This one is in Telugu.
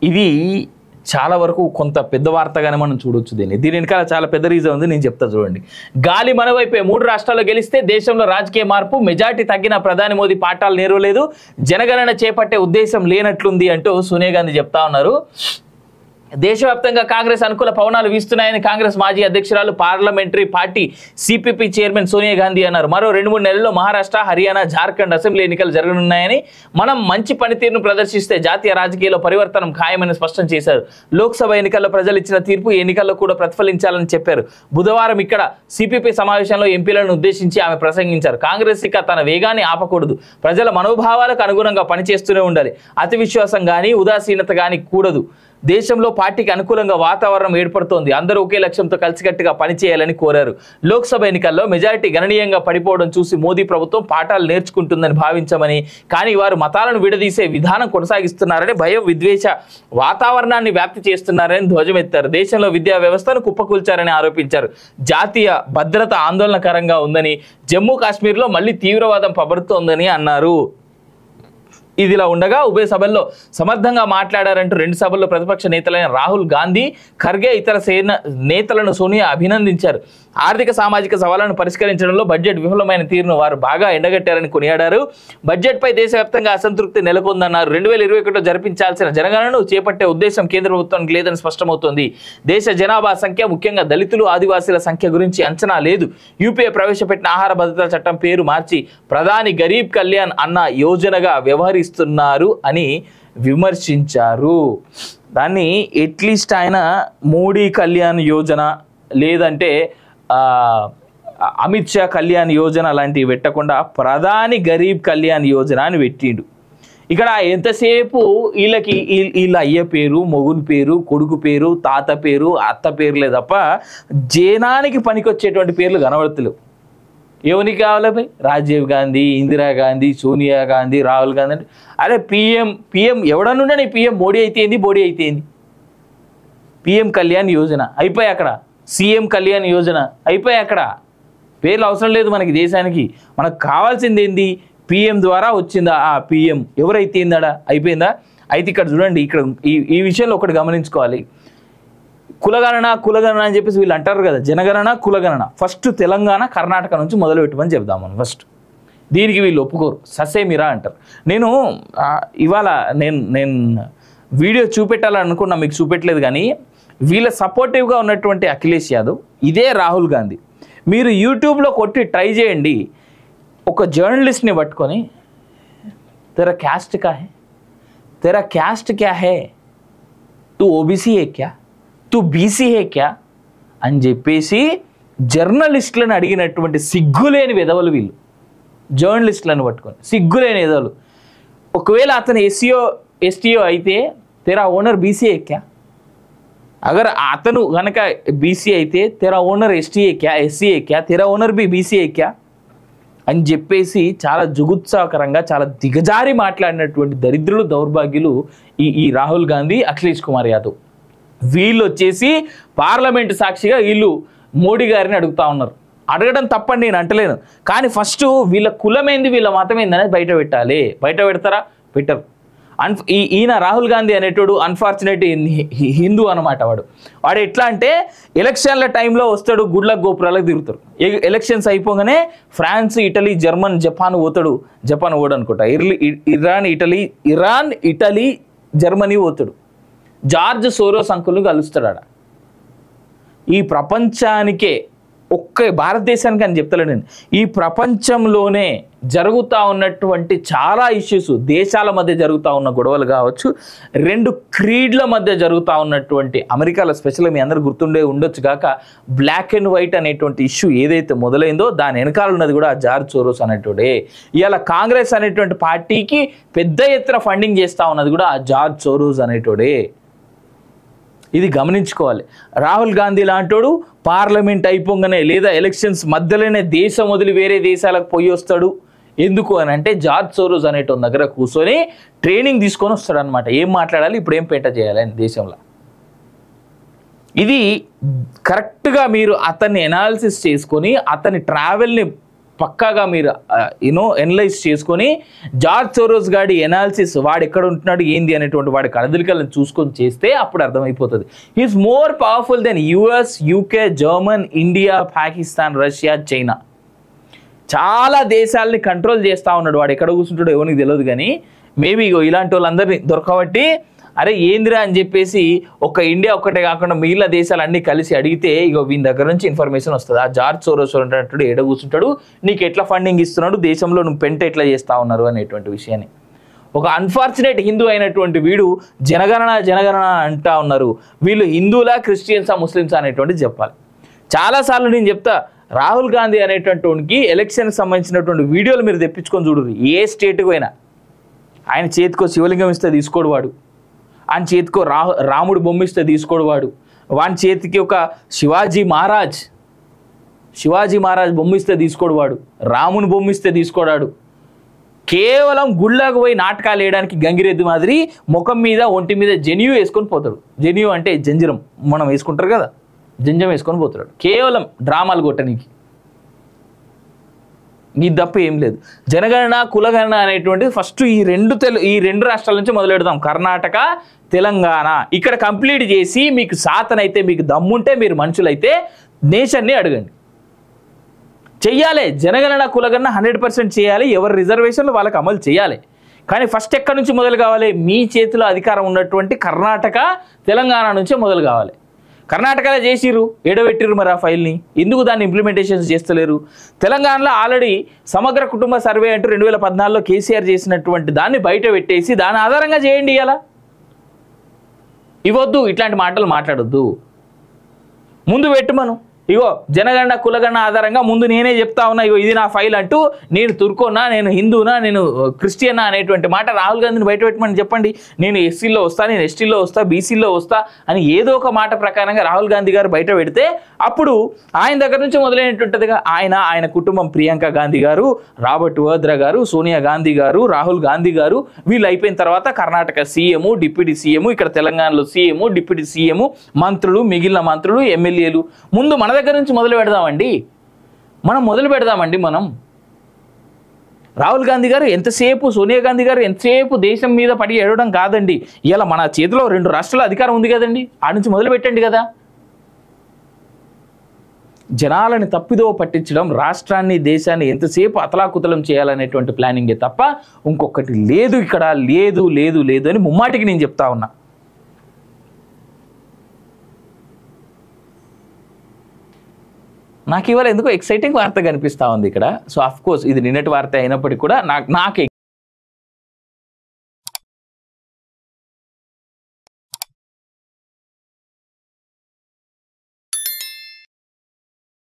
ఇది చాలా వరకు కొంత పెద్ద వార్తగానే మనం చూడొచ్చు. దీని వెనకాల చాలా పెద్ద రీజన్ ఉంది, నేను చెప్తా చూడండి. గాలి మన వైపే, 3 రాష్ట్రాల్లో గెలిస్తే దేశంలో రాజకీయ మార్పు, మెజార్టీ తగ్గిన ప్రధాని మోదీ పాఠాలు నేర్వలేదు, జనగణన చేపట్టే ఉద్దేశం లేనట్లుంది అంటూ సోనియా గాంధీ చెప్తా ఉన్నారు. దేశవ్యాప్తంగా కాంగ్రెస్ అనుకూల పవనాలు వీస్తున్నాయని కాంగ్రెస్ మాజీ అధ్యక్షురాలు parliamentary party CPP chairman Sonia Gandhi అన్నారు. మరో 2-3 నెలల్లో మహారాష్ట్ర, హర్యానా, జార్ఖండ్ అసెంబ్లీ ఎన్నికలు జరగనున్నాయని, మనం మంచి పనితీరును ప్రదర్శిస్తే జాతీయ రాజకీయాల్లో పరివర్తనం ఖాయమని స్పష్టం చేశారు. లోక్సభ ఎన్నికల్లో ప్రజలు ఇచ్చిన తీర్పు ఎన్నికల్లో కూడా ప్రతిఫలించాలని చెప్పారు. బుధవారం ఇక్కడ సిపిపి సమావేశంలో ఎంపీలను ఉద్దేశించి ఆమె ప్రసంగించారు. కాంగ్రెస్ ఇక తన వేగాన్ని ఆపకూడదు, ప్రజల మనోభావాలకు అనుగుణంగా పనిచేస్తూనే ఉండాలి, అతి విశ్వాసం కానీ ఉదాసీనత కానీ కూడదు. దేశంలో పార్టీకి అనుకూలంగా వాతావరణం ఏర్పడుతోంది, అందరూ ఒకే లక్ష్యంతో కలిసికట్టుగా పనిచేయాలని కోరారు. లోక్సభ ఎన్నికల్లో మెజారిటీ గణనీయంగా పడిపోవడం చూసి మోదీ ప్రభుత్వం పాఠాలు నేర్చుకుంటుందని భావించమని, కానీ వారు మతాలను విడదీసే విధానం కొనసాగిస్తున్నారని, భయం విద్వేష వాతావరణాన్ని వ్యాప్తి చేస్తున్నారని ధ్వజమెత్తారు. దేశంలో విద్యా వ్యవస్థను కుప్పకూల్చారని ఆరోపించారు. జాతీయ భద్రత ఆందోళనకరంగా ఉందని, జమ్మూ కాశ్మీర్లో మళ్ళీ తీవ్రవాదం పబడుతోందని అన్నారు. ఇదిలా ఉండగా ఉభయ సభల్లో సమర్థంగా మాట్లాడారంటూ 2 సభల్లో ప్రతిపక్ష నేతలైన రాహుల్ గాంధీ, ఖర్గే ఇతర నేతలను సోనియా అభినందించారు. ఆర్థిక సామాజిక సవాళ్లను పరిష్కరించడంలో బడ్జెట్ విఫలమైన తీరును వారు బాగా ఎండగట్టారని కొనియాడారు. బడ్జెట్పై దేశవ్యాప్తంగా అసంతృప్తి నెలకొందన్నారు. 2021లో జరిపించాల్సిన జనగణనను చేపట్టే ఉద్దేశం కేంద్ర ప్రభుత్వానికి లేదని స్పష్టమవుతోంది. దేశ జనాభా సంఖ్య, ముఖ్యంగా దళితులు, ఆదివాసీల సంఖ్య గురించి అంచనా లేదు. యూపీఏ ప్రవేశపెట్టిన ఆహార భద్రతా చట్టం పేరు మార్చి ప్రధాని గరీబ్ కళ్యాణ్ అన్న యోజనగా వ్యవహరిస్తున్నారు అని విమర్శించారు. దాన్ని ఎట్లీస్ట్ ఆయన మోడీ కళ్యాణ్ యోజన లేదంటే అమిత్ షా కళ్యాణ్ యోజన లాంటివి పెట్టకుండా ప్రధాని గరీబ్ కళ్యాణ్ యోజన అని పెట్టిండు. ఇక్కడ ఎంతసేపు వీళ్ళ అయ్య పేరు, మొగుని పేరు, కొడుకు పేరు, తాత పేరు, అత్త పేర్లే తప్ప జనానికి పనికొచ్చేటువంటి పేర్లు కనబడతలేవు. ఎవరికి కావాలి భయ్? రాజీవ్ గాంధీ, ఇందిరాగాంధీ, సోనియా గాంధీ, రాహుల్ గాంధీ అంటే అరే పిఎం ఎవడనుండే నీ పిఎం మోడీ అయితే ఏంది, బోడీ అయితే ఏంది? పిఎం కళ్యాణ్ యోజన అయిపోయి అక్కడ, సీఎం కళ్యాణ్ యోజన అయిపోయి అక్కడ. పేర్లు అవసరం లేదు మనకి దేశానికి. మనకు కావాల్సింది ఏంది? పిఎం ద్వారా వచ్చిందా ఆ పిఎం, ఎవరైతే ఏందాడా అయిపోయిందా? అయితే ఇక్కడ చూడండి, ఇక్కడ ఈ విషయంలో ఒకటి గమనించుకోవాలి. కులగణన అని చెప్పేసి వీళ్ళు అంటారు కదా, జనగణన, కులగణన. ఫస్ట్ తెలంగాణ, కర్ణాటక నుంచి మొదలు పెట్టమని చెప్దాం మనం ఫస్ట్. దీనికి వీళ్ళు ఒప్పుకోరు, ససేమిరా అంటారు. ఇవాళ నేను వీడియో చూపెట్టాలనుకున్నా, మీకు చూపెట్టలేదు. కానీ వీళ్ళ సపోర్టివ్గా ఉన్నటువంటి అఖిలేష్ యాదవ్, ఇదే రాహుల్ గాంధీ, మీరు యూట్యూబ్లో కొట్టి ట్రై చేయండి. ఒక జర్నలిస్ట్ని పట్టుకొని తెరా క్యాస్ట్ కా హే, తెరా క్యాస్ట్ క్యా హే, తూ ఓబీసీ హే క్యా, తూ బీసీ హే క్యా అని చెప్పేసి జర్నలిస్టులను అడిగినటువంటి సిగ్గులేని వెధవలు వీళ్ళు. జర్నలిస్టులను పట్టుకొని సిగ్గులేని వెధవలు. ఒకవేళ అతను ఎస్టీఓ అయితే తెరా ఓనర్ బీసీ హే క్యా, अगर అతను కనుక బీసీ అయితే తెరా ఓనర్ ఎస్టీ హే క్యా, ఎస్సీ హే క్యా, తెరా ఓనర్ బి బీసీ హే క్యా అని చెప్పేసి చాలా జుగుత్సాకరంగా, చాలా దిగజారి మాట్లాడినటువంటి దరిద్రులు, దౌర్భాగ్యులు ఈ రాహుల్ గాంధీ, అఖిలేష్ కుమార్ యాదవ్. వీళ్ళు వచ్చేసి పార్లమెంటు సాక్షిగా వీళ్ళు మోడీ గారిని అడుగుతా ఉన్నారు. అడగడం తప్పని నేను అంటలేను, కానీ ఫస్ట్ వీళ్ళ కులమేంది, వీళ్ళ మతం ఏంది అనేది బయట పెట్టాలి. బయట పెడతారా? పెట్టరు. ఈయన రాహుల్ గాంధీ అనేటోడు అన్ఫార్చునేట్ హిందూ అనమాట. వాడు ఎట్లా అంటే ఎలక్షన్ల టైంలో వస్తాడు, గుడ్లకు గోపురాలకు తిరుగుతాడు. ఎలక్షన్స్ అయిపోగానే ఫ్రాన్స్, ఇటలీ, జర్మన్, జపాన్ పోతాడు. జపాన్ ఓడు అనుకుంటా, ఇరాన్, ఇటలీ, జర్మనీ పోతాడు. జార్జ్ సోరోస్ అంకుల్ని కలుస్తాడు ఆడ. ఈ ప్రపంచానికే, ఒక్క భారతదేశానికి అని చెప్తలేను నేను, ఈ ప్రపంచంలోనే జరుగుతూ ఉన్నటువంటి చాలా ఇష్యూస్, దేశాల మధ్య జరుగుతూ ఉన్న గొడవలు కావచ్చు, 2 క్రీడ్ల మధ్య జరుగుతూ ఉన్నటువంటి, అమెరికాలో స్పెషల్గా మీ అందరూ గుర్తుండే ఉండొచ్చు కాక, బ్లాక్ అండ్ వైట్ అనేటువంటి ఇష్యూ ఏదైతే మొదలైందో దాని వెనకాల ఉన్నది కూడా జార్జ్ సోరోస్ అనేటోడే. ఇవాళ కాంగ్రెస్ అనేటువంటి పార్టీకి పెద్ద ఎత్తున ఫండింగ్ చేస్తూ ఉన్నది కూడా ఆ జార్జ్ సోరోస్ అనేటోడే. ఇది గమనించుకోవాలి. రాహుల్ గాంధీ లాంటోడు పార్లమెంట్ అయిపోగానే లేదా ఎలక్షన్స్ మధ్యలోనే దేశం వదిలి వేరే దేశాలకు పోయి వస్తాడు. ఎందుకు అని అంటే జార్జ్ సోరోస్ అనేటోని దగ్గర కూర్చొని ట్రైనింగ్ తీసుకొని వస్తాడు అనమాట. ఏం మాట్లాడాలి, ఇప్పుడు ఏం పేట చేయాలి అని దేశంలో. ఇది కరెక్ట్గా మీరు అతన్ని ఎనాలిసిస్ చేసుకొని అతని ట్రావెల్ని పక్కాగా మీరు ఎనలైజ్ చేసుకొని జార్జ్ సోరోస్ గాడి ఎనాలిసిస్ వాడు ఎక్కడ ఉంటున్నాడు ఏంది అనేటువంటి వాడి కదలికలను చూసుకొని చేస్తే అప్పుడు అర్థమైపోతుంది. He is more powerful than US, UK, German, India, Pakistan, Russia, China. చాలా దేశాలని కంట్రోల్ చేస్తూ ఉన్నాడు. వాడు ఎక్కడ కూర్చుంటాడో ఎవరికి తెలియదు, కానీ మేబీ ఇలాంటి వాళ్ళందరినీ దొరకబట్టి అరే ఏందిరా అని చెప్పేసి ఒక ఇండియా ఒక్కటే కాకుండా మిగిలిన దేశాలన్నీ కలిసి అడిగితే వీని దగ్గర నుంచి ఇన్ఫర్మేషన్ వస్తుంది. ఆ జార్జ్ సోరోస్ అంటాడు ఎడ కూర్చుంటాడు, నీకు ఎట్లా ఫండింగ్ ఇస్తున్నాడు, దేశంలో నువ్వు పెంట ఎట్లా చేస్తా ఉన్నారు అనేటువంటి విషయాన్ని. ఒక అన్ఫార్చునేట్ హిందూ అయినటువంటి వీడు జనగణన జనగణన అంటా ఉన్నారు. వీళ్ళు హిందువులా, క్రిస్టియన్సా, ముస్లిమ్సా అనేటువంటిది చెప్పాలి. చాలాసార్లు నేను చెప్తా, రాహుల్ గాంధీ అనేటటువంటి ఎలక్షన్కి సంబంధించినటువంటి వీడియోలు మీరు తెప్పించుకొని చూడరు. ఏ స్టేట్కి పోయినా ఆయన చేతికో శివలింగం ఇస్తే తీసుకోడు వాడు, ఆయన చేతికో రాముడు బొమ్మ ఇస్తే తీసుకోడు వాడు, వాని చేతికి ఒక శివాజీ మహారాజ్ బొమ్మ ఇస్తే తీసుకోడు వాడు, రాముని బొమ్మ ఇస్తే తీసుకోడాడు. కేవలం గుళ్ళకు పోయి నాటకాలు వేయడానికి గంగిరెద్దు మాదిరి ముఖం మీద ఒంటి మీద జెన్యూ వేసుకొని పోతాడు. జెన్యూ అంటే జంజరం మనం వేసుకుంటారు కదా, జంజం వేసుకొని పోతాడు కేవలం డ్రామాలు కొట్టడానికి. ఈ తప్ప ఏం లేదు. జనగణన కులగణన అనేటువంటిది ఫస్ట్ ఈ రెండు రాష్ట్రాల నుంచి మొదలు పెడదాం, కర్ణాటక, తెలంగాణ. ఇక్కడ కంప్లీట్ చేసి మీకు సాతనైతే, మీకు దమ్ముంటే, మీరు మనుషులైతే నేషన్ని అడగండి. చెయ్యాలి జనగణన కులగణన 100% చేయాలి. ఎవరి రిజర్వేషన్లు వాళ్ళకి అమలు చేయాలి. కానీ ఫస్ట్ ఎక్కడి నుంచి మొదలు కావాలి? మీ చేతిలో అధికారం ఉన్నటువంటి కర్ణాటక, తెలంగాణ నుంచే మొదలు కావాలి. కర్ణాటకలో చేసిర్రు, ఎడబెట్టిర్రు మరి ఆ ఫైల్ని, ఎందుకు దాన్ని ఇంప్లిమెంటేషన్ చేస్తలేరు? తెలంగాణలో ఆల్రెడీ సమగ్ర కుటుంబ సర్వే అంటూ 2014లో కేసీఆర్ చేసినటువంటి దాన్ని బయట పెట్టేసి దాని ఆధారంగా చేయండి. ఇలా ఇవ్వద్దు, ఇట్లాంటి మాటలు మాట్లాడొద్దు. ముందు పెట్టుమను. జనగణన కులగణన ఆధారంగా ముందు నేనే చెప్తా ఉన్నా, ఇది నా ఫైల్ అంటూ, నేను తుర్కోనా, నేను హిందూనా, నేను క్రిస్టియనా అనేటువంటి మాట రాహుల్ గాంధీని బయట పెట్టమని చెప్పండి. నేను ఎస్సీలో వస్తా, నేను ఎస్టీలో వస్తా, బీసీలో వస్తా అని ఏదో ఒక మాట ప్రకారంగా రాహుల్ గాంధీ గారు బయట పెడితే అప్పుడు ఆయన దగ్గర నుంచి మొదలైనటువంటిదిగా ఆయన కుటుంబం, ప్రియాంక గాంధీ గారు, రాబర్ట్ వాద్రా గారు, సోనియా గాంధీ గారు, రాహుల్ గాంధీ గారు, వీళ్ళు అయిపోయిన తర్వాత కర్ణాటక సీఎం, డిప్యూటీ సీఎం, ఇక్కడ తెలంగాణలో సీఎం, డిప్యూటీ సీఎం, మంత్రులు, మిగిలిన మంత్రులు, ఎమ్మెల్యేలు. ముందు మన దగ్గర నుంచి మొదలు పెడదామండి. మనం రాహుల్ గాంధీ గారు ఎంతసేపు, సోనియా గాంధీ గారు ఎంతసేపు దేశం మీద పడి ఏడవడం కాదండి. ఇలా మన చేతిలో 2 రాష్ట్రాల అధికారం ఉంది కదండి, ఆ నుంచి మొదలు పెట్టండి కదా. జనాలని తప్పిదో పట్టించడం, రాష్ట్రాన్ని, దేశాన్ని ఎంతసేపు అతలాకుతలం చేయాలనేటువంటి ప్లానింగే తప్ప ఇంకొకటి లేదు. ఇక్కడ లేదు అని ముమ్మాటికి నేను చెప్తా ఉన్నా. నాకు ఇవాళ ఎందుకో ఎక్సైటింగ్ వార్త కనిపిస్తూ ఉంది ఇక్కడ. సో అఫ్ కోర్స్ ఇది నిన్నటి వార్త అయినప్పటికీ కూడా నాకు